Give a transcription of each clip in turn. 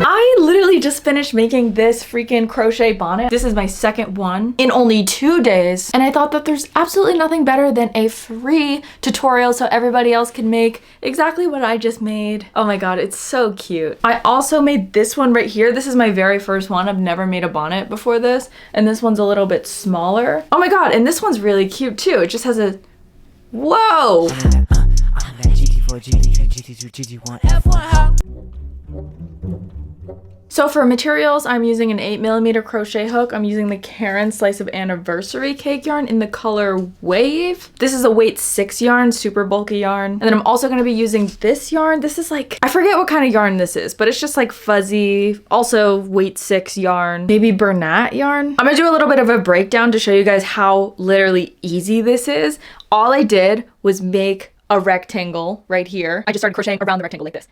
I literally just finished making this freaking crochet bonnet. This is my second one in only 2 days. And I thought that there's absolutely nothing better than a free tutorial so everybody else can make exactly what I just made. Oh my god, it's so cute. I also made this one right here. This is my very first one. I've never made a bonnet before this. And this one's a little bit smaller. Oh my god, and this one's really cute too. It just has a, whoa! So for materials, I'm using an 8mm crochet hook. I'm using the Karen Slice of Anniversary cake yarn in the color Wave. This is a weight 6 yarn, super bulky yarn. And then I'm also gonna be using this yarn. This is like, I forget what kind of yarn this is, but it's just like fuzzy, also weight 6 yarn, maybe Bonnet yarn. I'm gonna do a little bit of a breakdown to show you guys how literally easy this is. All I did was make a rectangle right here. I just started crocheting around the rectangle like this.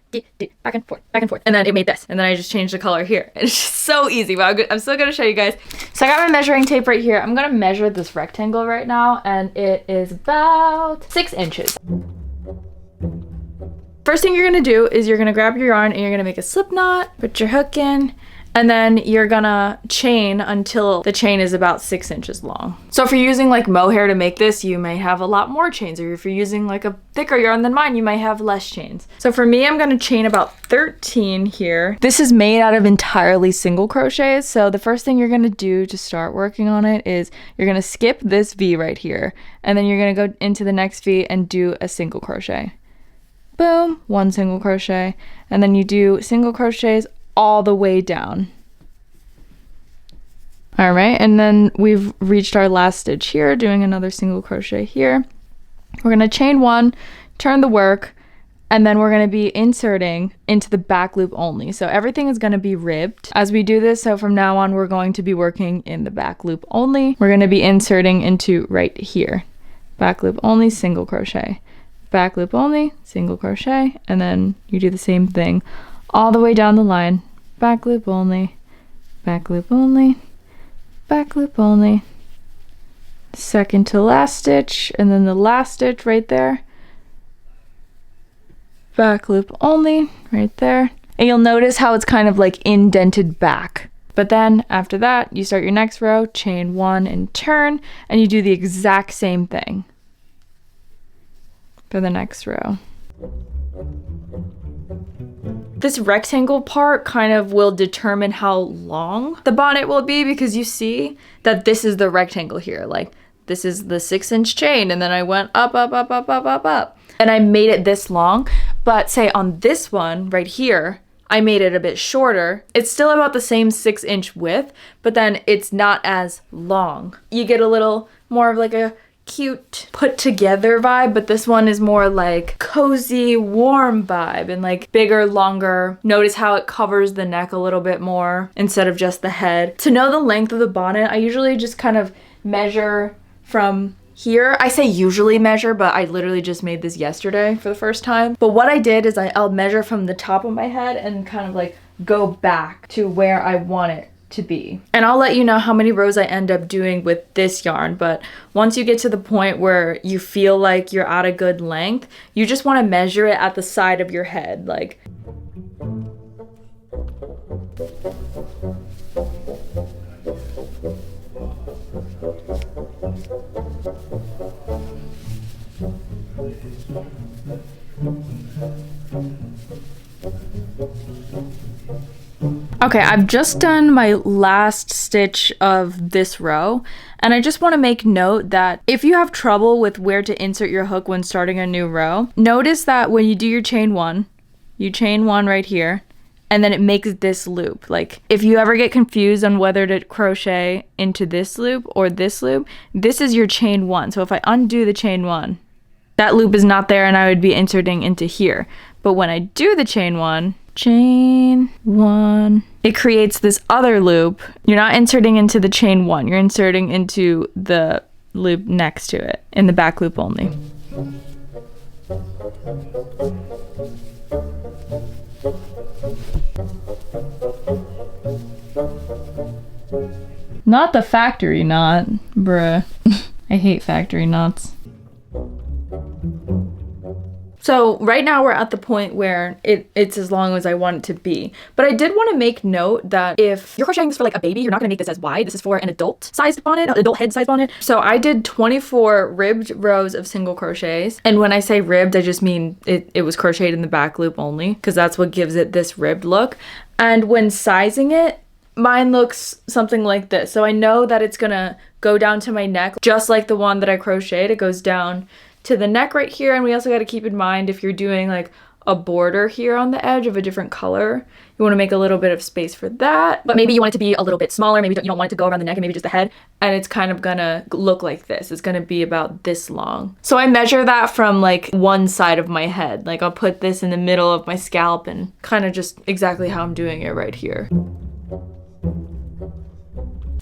Back and forth, back and forth. And then it made this. And then I just changed the color here. It's just so easy, but I'm still gonna show you guys. So I got my measuring tape right here. I'm gonna measure this rectangle right now, and it is about 6 inches. First thing you're gonna do is you're gonna grab your yarn and you're gonna make a slip knot, put your hook in, and then you're gonna chain until the chain is about 6 inches long. So if you're using like mohair to make this, you may have a lot more chains, or if you're using like a thicker yarn than mine, you might have less chains. So for me, I'm gonna chain about 13 here. This is made out of entirely single crochets. So the first thing you're gonna do to start working on it is you're gonna skip this V right here, and then you're gonna go into the next V and do a single crochet. Boom, 1 single crochet, and then you do single crochets all the way down. All right, and then we've reached our last stitch here, doing another single crochet here. We're gonna chain 1, turn the work, and then we're gonna be inserting into the back loop only. So everything is gonna be ribbed as we do this. So from now on, we're going to be working in the back loop only. We're gonna be inserting into right here. Back loop only, single crochet. Back loop only, single crochet, and then you do the same thing all the way down the line. Back loop only, back loop only, back loop only, second to last stitch, and then the last stitch right there, back loop only right there. And you'll notice how it's kind of like indented back. But then after that, you start your next row, chain 1 and turn, and you do the exact same thing for the next row. This rectangle part kind of will determine how long the bonnet will be, because you see that this is the rectangle here. Like this is the 6-inch chain, and then I went up, up, up, up, up, up, up. And I made it this long, but say on this one right here, I made it a bit shorter. It's still about the same 6-inch width, but then it's not as long. You get a little more of like a cute put together vibe, but this one is more like cozy, warm vibe, and like bigger, longer. Notice how it covers the neck a little bit more instead of just the head. To know the length of the bonnet, I usually just kind of measure from here. I say usually measure, but I literally just made this yesterday for the first time. But what I did is I'll measure from the top of my head and kind of like go back to where I want it to be. And I'll let you know how many rows I end up doing with this yarn, but once you get to the point where you feel like you're at a good length, you just want to measure it at the side of your head, like. Okay, I've just done my last stitch of this row, and I just want to make note that if you have trouble with where to insert your hook when starting a new row, notice that when you do your chain 1, you chain 1 right here, and then it makes this loop. Like if you ever get confused on whether to crochet into this loop or this loop, this is your chain 1. So if I undo the chain 1, that loop is not there and I would be inserting into here. But when I do the chain 1, it creates this other loop. You're not inserting into the chain 1, you're inserting into the loop next to it in the back loop only. Not the factory knot, bruh. I hate factory knots. So right now we're at the point where it's as long as I want it to be. But I did want to make note that if you're crocheting this for like a baby, you're not going to make this as wide. This is for an adult sized bonnet, adult head sized bonnet. So I did 24 ribbed rows of single crochets. And when I say ribbed, I just mean it was crocheted in the back loop only, because that's what gives it this ribbed look. And when sizing it, mine looks something like this. So I know that it's gonna go down to my neck, just like the one that I crocheted. It goes down to the neck right here. And we also got to keep in mind, if you're doing like a border here on the edge of a different color, you want to make a little bit of space for that. But maybe you want it to be a little bit smaller. Maybe you don't want it to go around the neck and maybe just the head. And it's kind of gonna look like this. It's gonna be about this long. So I measure that from like one side of my head. Like I'll put this in the middle of my scalp and kind of just exactly how I'm doing it right here.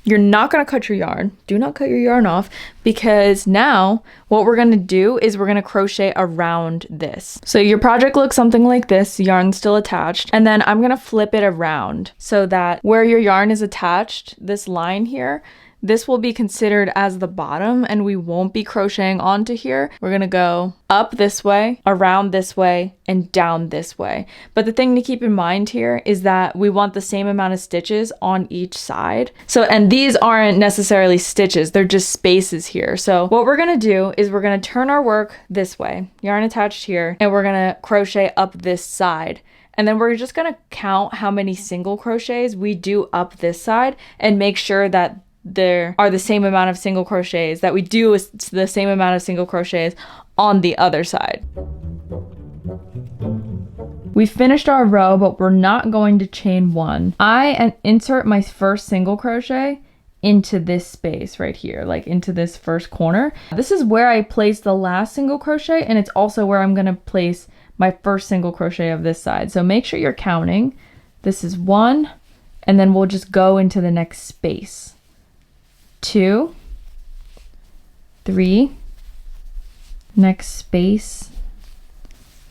You're not gonna cut your yarn. Do not cut your yarn off, because now what we're gonna do is we're gonna crochet around this. So your project looks something like this, yarn's still attached, and then I'm gonna flip it around so that where your yarn is attached, this line here, this will be considered as the bottom and we won't be crocheting onto here. We're gonna go up this way, around this way, and down this way. But the thing to keep in mind here is that we want the same amount of stitches on each side. So, and these aren't necessarily stitches, they're just spaces here. So what we're gonna do is we're gonna turn our work this way, yarn attached here, and we're gonna crochet up this side. And then we're just gonna count how many single crochets we do up this side and make sure that there are the same amount of single crochets that we do is the same amount of single crochets on the other side. We finished our row, but we're not going to chain one. I insert my first single crochet into this space right here, like into this first corner. This is where I place the last single crochet, and it's also where I'm gonna place my first single crochet of this side. So make sure you're counting. This is 1, and then we'll just go into the next space. 2, 3, next space,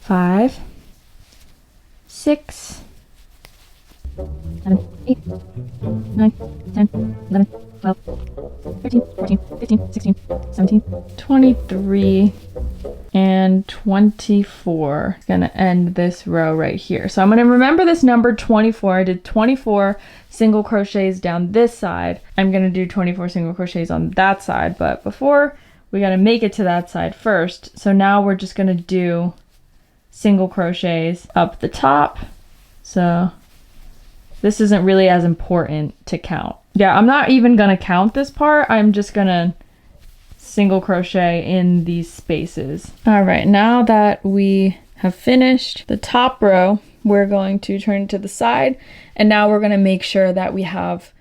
5, 6, 7, 8, 9, 10, 11, 12, 13, 14, 15, 16, 17, 23, and 24. It's gonna end this row right here. So I'm gonna remember this number 24. I did 24 single crochets down this side. I'm gonna do 24 single crochets on that side, but before we gotta make it to that side first. So now we're just gonna do single crochets up the top. So this isn't really as important to count. Yeah, I'm not even gonna count this part. I'm just gonna single crochet in these spaces. All right, now that we have finished the top row, we're going to turn it to the side, and now we're gonna make sure that we have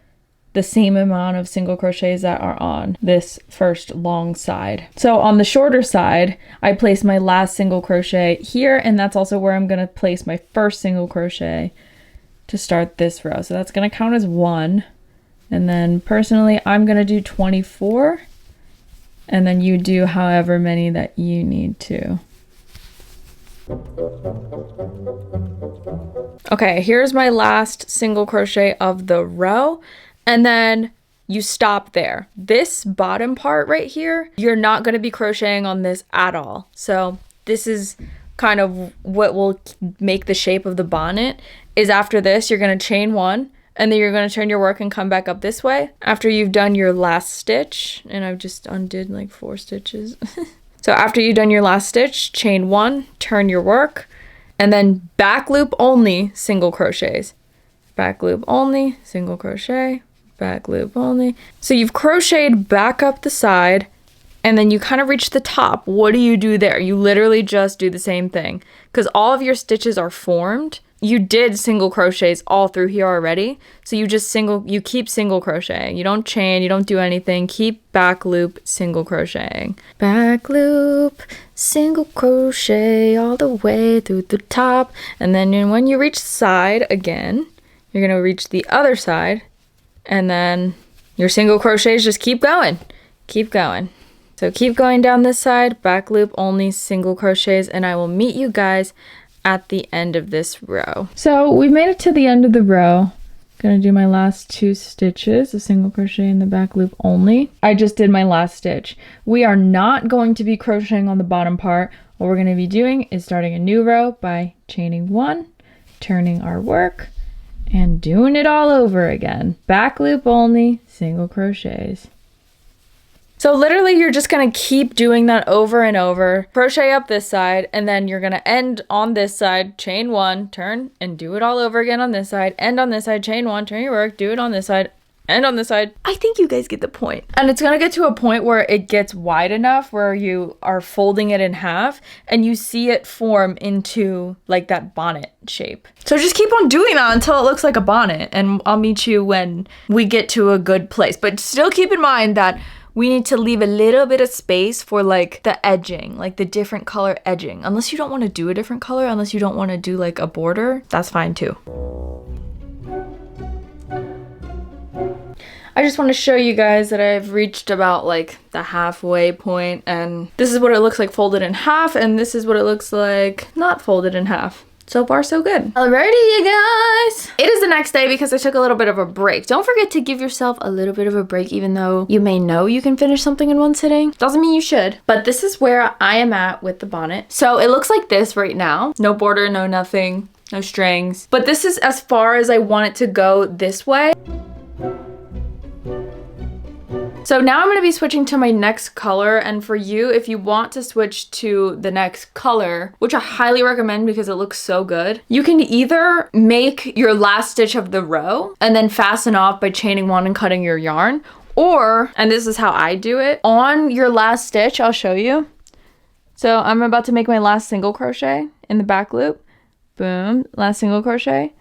the same amount of single crochets that are on this first long side. So on the shorter side, I place my last single crochet here, and that's also where I'm gonna place my first single crochet to start this row. So that's gonna count as 1. And then personally, I'm gonna do 24, and then you do however many that you need to. Okay, here's my last single crochet of the row, and then you stop there. This bottom part right here, you're not gonna be crocheting on this at all. So this is kind of what will make the shape of the bonnet. Is after this, you're gonna chain 1, and then you're gonna turn your work and come back up this way. After you've done your last stitch, and I've just undid like 4 stitches. So after you've done your last stitch, chain 1, turn your work, and then back loop only single crochets. Back loop only, single crochet, back loop only. So you've crocheted back up the side, and then you kind of reach the top. What do you do there? You literally just do the same thing, because all of your stitches are formed. You did single crochets all through here already, so you keep single crocheting. You don't chain, you don't do anything. Keep back loop single crocheting. Back loop single crochet all the way through the top, and then when you reach the side again, you're gonna reach the other side, and then your single crochets just keep going. Keep going. So keep going down this side, back loop only single crochets, and I will meet you guys at the end of this row. So we've made it to the end of the row. Gonna do my last 2 stitches, a single crochet in the back loop only. I just did my last stitch. We are not going to be crocheting on the bottom part. what we're going to be doing is starting a new row by chaining 1, turning our work, and doing it all over again. Back loop only, single crochets. So literally you're just gonna keep doing that over and over. Crochet up this side, and then you're gonna end on this side, chain 1, turn, and do it all over again on this side. End on this side, chain 1, turn your work, do it on this side, end on this side. I think you guys get the point. And it's gonna get to a point where it gets wide enough where you are folding it in half and you see it form into like that bonnet shape. So just keep on doing that until it looks like a bonnet, and I'll meet you when we get to a good place. But still keep in mind that we need to leave a little bit of space for like the edging, like the different color edging. Unless you don't want to do a different color, unless you don't want to do like a border, that's fine too. I just want to show you guys that I've reached about like the halfway point, and this is what it looks like folded in half, and this is what it looks like not folded in half. So far, so good. Alrighty, you guys. It is the next day because I took a little bit of a break. Don't forget to give yourself a little bit of a break, even though you may know you can finish something in one sitting. Doesn't mean you should. But this is where I am at with the bonnet. So it looks like this right now. No border, no nothing, no strings. But this is as far as I want it to go this way. So now I'm going to be switching to my next color, and for you, if you want to switch to the next color, which I highly recommend because it looks so good, you can either make your last stitch of the row and then fasten off by chaining 1 and cutting your yarn, or, and this is how I do it, on your last stitch, I'll show you. So I'm about to make my last single crochet in the back loop. Boom, last single crochet.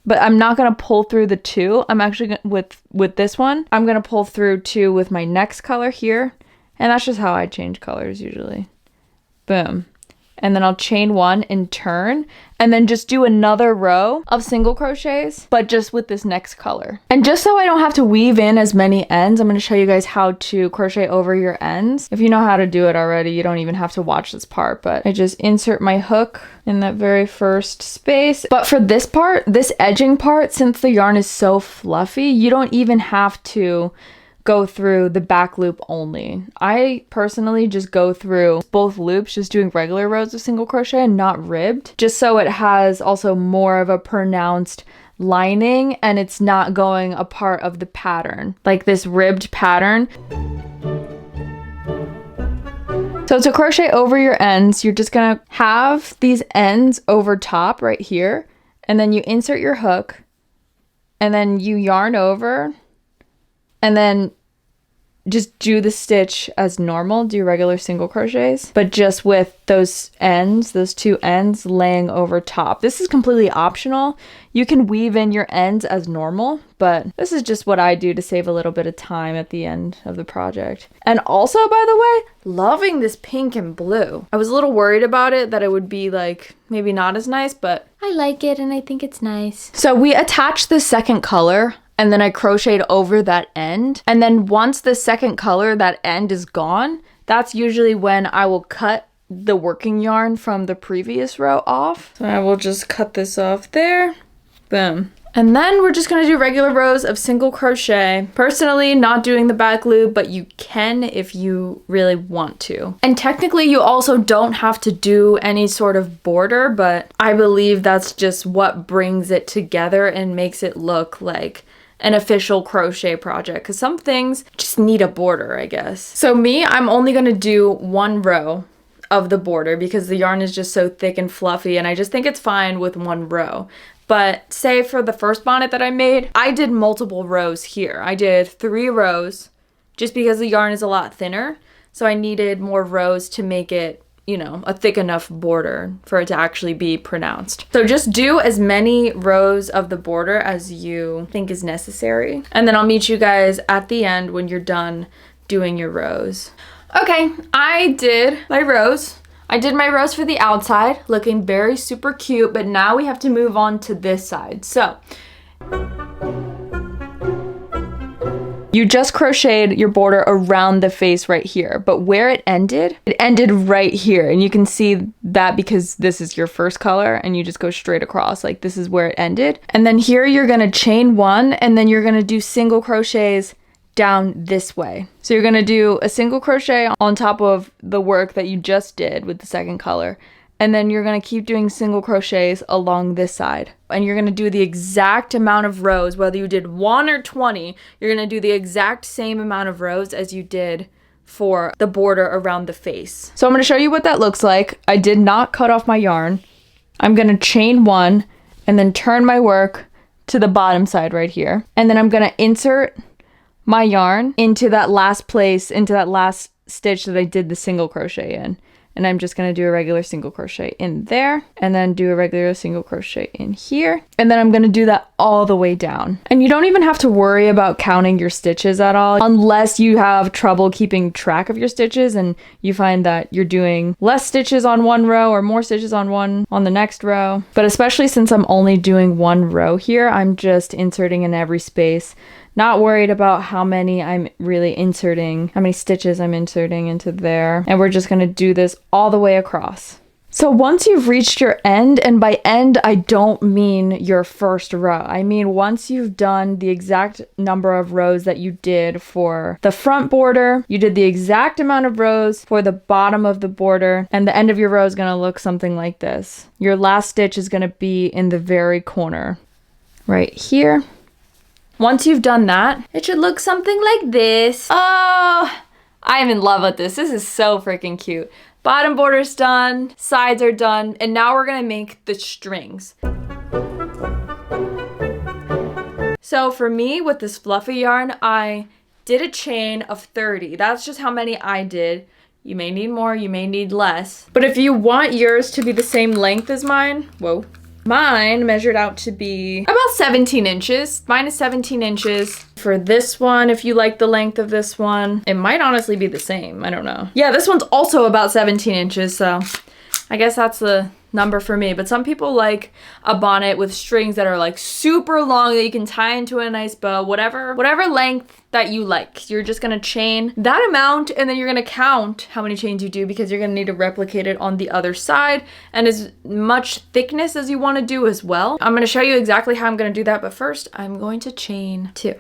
But I'm not gonna pull through the 2. I'm actually with this one, I'm gonna pull through 2 with my next color here, and that's just how I change colors usually. Boom. And then I'll chain 1 and turn, and then just do another row of single crochets, but just with this next color. And just so I don't have to weave in as many ends, I'm going to show you guys how to crochet over your ends. If you know how to do it already, you don't even have to watch this part, but I just insert my hook in that very first space. But for this part, this edging part, since the yarn is so fluffy, you don't even have to go through the back loop only. I personally just go through both loops, just doing regular rows of single crochet and not ribbed, just so it has also more of a pronounced lining and it's not going a part of the pattern, like this ribbed pattern. So to crochet over your ends, you're just gonna have these ends over top right here, and then you insert your hook, and then you yarn over, and then just do the stitch as normal, do regular single crochets, but just with those ends, those 2 ends laying over top. This is completely optional. You can weave in your ends as normal, but this is just what I do to save a little bit of time at the end of the project. And also, by the way, loving this pink and blue. I was a little worried about it, that it would be like maybe not as nice, but I like it and I think it's nice. So we attached the second color, and then I crocheted over that end. And then once the second color, that end is gone, that's usually when I will cut the working yarn from the previous row off. So I will just cut this off there. Boom. And then we're just gonna do regular rows of single crochet. Personally, not doing the back loop, but you can if you really want to. And technically you also don't have to do any sort of border, but I believe that's just what brings it together and makes it look like an official crochet project, because some things just need a border, I guess. So me, I'm only gonna do 1 row of the border because the yarn is just so thick and fluffy, and I just think it's fine with 1 row. But say for the first bonnet that I made, I did multiple rows here. I did 3 rows just because the yarn is a lot thinner, so I needed more rows to make it, you know, a thick enough border for it to actually be pronounced. So just do as many rows of the border as you think is necessary. And then I'll meet you guys at the end when you're done doing your rows. Okay, I did my rows. I did my rows for the outside, looking very super cute, but now we have to move on to this side. So you just crocheted your border around the face right here, but where it ended right here. And you can see that because this is your first color and you just go straight across, like this is where it ended. And then here you're gonna chain 1 and then you're gonna do single crochets down this way. So you're gonna do a single crochet on top of the work that you just did with the second color. And then you're gonna keep doing single crochets along this side. And you're gonna do the exact amount of rows, whether you did 1 or 20, you're gonna do the exact same amount of rows as you did for the border around the face. So I'm gonna show you what that looks like. I did not cut off my yarn. I'm gonna chain 1 and then turn my work to the bottom side right here. And then I'm gonna insert my yarn into that last place, into that last stitch that I did the single crochet in. And I'm just gonna do a regular single crochet in there, and then do a regular single crochet in here. And then I'm gonna do that all the way down. And you don't even have to worry about counting your stitches at all, unless you have trouble keeping track of your stitches and you find that you're doing less stitches on one row or more stitches on the next row. But especially since I'm only doing 1 row here, I'm just inserting in every space. Not worried about how many I'm really inserting, how many stitches I'm inserting into there. And we're just gonna do this all the way across. So once you've reached your end, and by end, I don't mean your first row. I mean, once you've done the exact number of rows that you did for the front border, you did the exact amount of rows for the bottom of the border, and the end of your row is gonna look something like this. Your last stitch is gonna be in the very corner, right here. Once you've done that, it should look something like this. Oh, I'm in love with this. This is so freaking cute. Bottom border's done, sides are done, and now we're gonna make the strings. So for me, with this fluffy yarn, I did a chain of 30. That's just how many I did. You may need more, you may need less. But if you want yours to be the same length as mine, whoa. Mine measured out to be about 17 inches. Mine is 17 inches. For this one, if you like the length of this one, it might honestly be the same. I don't know. Yeah, this one's also about 17 inches, so I guess that's the number for me. But some people like a bonnet with strings that are like super long that you can tie into a nice bow, whatever length that you like. You're just gonna chain that amount, and then you're gonna count how many chains you do, because you're gonna need to replicate it on the other side, and as much thickness as you want to do as well. I'm gonna show you exactly how I'm gonna do that, but first I'm going to chain 2,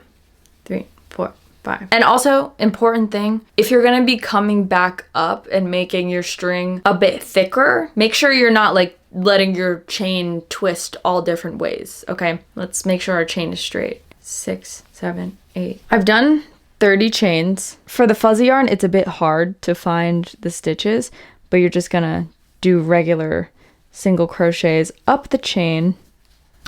3, 4, 5. And also, important thing, if you're gonna be coming back up and making your string a bit thicker, make sure you're not like letting your chain twist all different ways. Okay, let's make sure our chain is straight. 6, 7, 8. I've done 30 chains. For the fuzzy yarn, it's a bit hard to find the stitches, but you're just gonna do regular single crochets up the chain.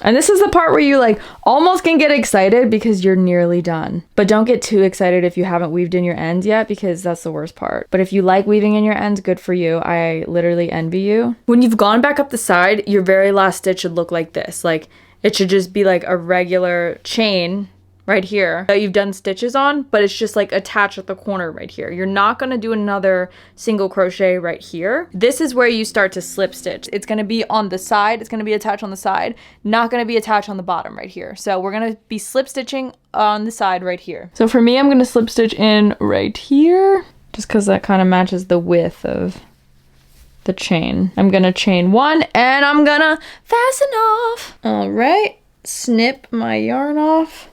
And this is the part where you like almost can get excited because you're nearly done. But don't get too excited if you haven't weaved in your ends yet, because that's the worst part. But if you like weaving in your ends, good for you. I literally envy you. When you've gone back up the side, your very last stitch should look like this. Like, it should just be like a regular chain right here that you've done stitches on, but it's just like attached at the corner right here. You're not gonna do another single crochet right here. This is where you start to slip stitch. It's gonna be on the side, it's gonna be attached on the side, not gonna be attached on the bottom right here. So we're gonna be slip stitching on the side right here. So for me, I'm gonna slip stitch in right here, just because that kind of matches the width of the chain. I'm gonna chain 1 and I'm gonna fasten off. All right, snip my yarn off.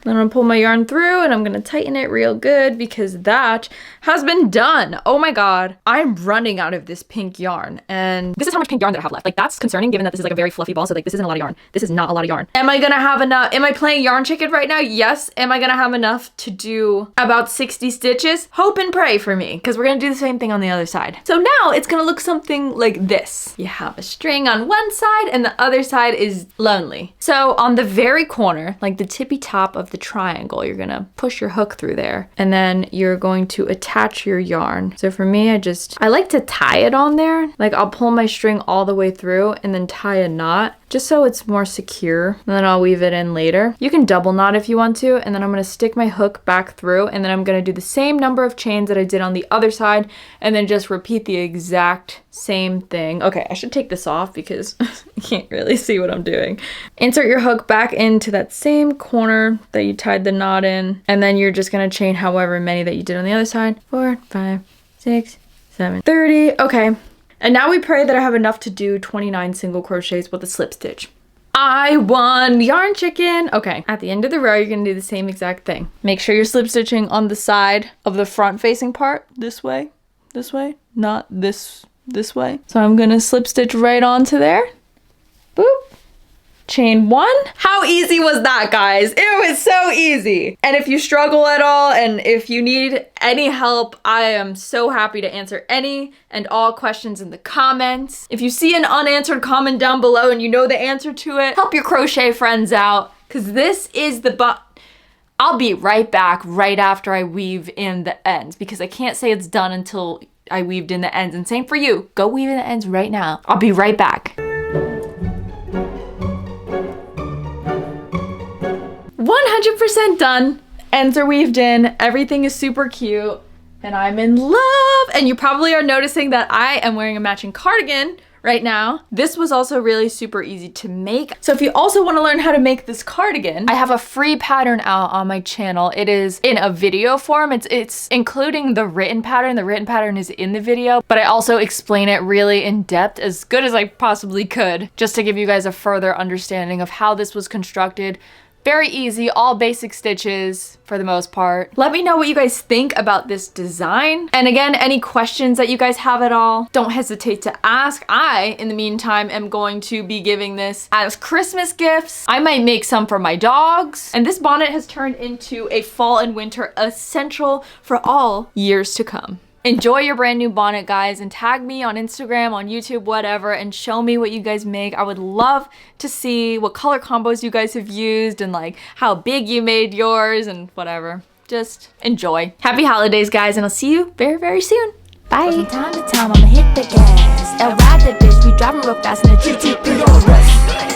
Then I'm gonna pull my yarn through and I'm gonna tighten it real good, because that has been done. Oh my God, I'm running out of this pink yarn, and this is how much pink yarn that I have left. Like, that's concerning given that this is like a very fluffy ball, so like this isn't a lot of yarn. This is not a lot of yarn. Am I gonna have enough? Am I playing yarn chicken right now? Yes. Am I gonna have enough to do about 60 stitches? Hope and pray for me, because we're gonna do the same thing on the other side. So now it's gonna look something like this. You have a string on one side and the other side is lonely. So on the very corner, like the tippy top of the triangle, you're gonna push your hook through there, and then you're going to attach your yarn. So for me, I like to tie it on there. Like, I'll pull my string all the way through and then tie a knot, just so it's more secure, and then I'll weave it in later. You can double knot if you want to, and then I'm gonna stick my hook back through, and then I'm gonna do the same number of chains that I did on the other side, and then just repeat the exact same thing. Okay, I should take this off because you can't really see what I'm doing. Insert your hook back into that same corner that you tied the knot in, and then you're just gonna chain however many that you did on the other side. 4, 5, 6, 7, 30. Okay. And now we pray that I have enough to do 29 single crochets with a slip stitch. I won yarn chicken. Okay, at the end of the row, you're gonna do the same exact thing. Make sure you're slip stitching on the side of the front facing part. This way, not this way. So I'm gonna slip stitch right onto there. Boop. Chain 1. How easy was that, guys? It was so easy. And if you struggle at all and if you need any help, I am so happy to answer any and all questions in the comments. If you see an unanswered comment down below and you know the answer to it, help your crochet friends out, because this is the I'll be right back right after I weave in the ends, because I can't say it's done until I weaved in the ends. And same for you. Go weave in the ends right now. I'll be right back. 100% done. Ends are weaved in. Everything is super cute. And I'm in love. And you probably are noticing that I am wearing a matching cardigan right now. This was also really super easy to make. So if you also want to learn how to make this cardigan, I have a free pattern out on my channel. It is in a video form. It's including the written pattern. The written pattern is in the video, but I also explain it really in depth, as good as I possibly could, just to give you guys a further understanding of how this was constructed. Very easy, all basic stitches for the most part. Let me know what you guys think about this design. And again, any questions that you guys have at all, don't hesitate to ask. I, in the meantime, am going to be giving this as Christmas gifts. I might make some for my dogs. And this bonnet has turned into a fall and winter essential for all years to come. Enjoy your brand new bonnet, guys, and tag me on Instagram, on YouTube, whatever, and show me what you guys make. I would love to see what color combos you guys have used and like how big you made yours and whatever. Just enjoy. Happy holidays, guys, and I'll see you very, very soon. Bye. From time to time, I'ma hit the gas and ride the bitch. We driving real fast in the GT3 rush.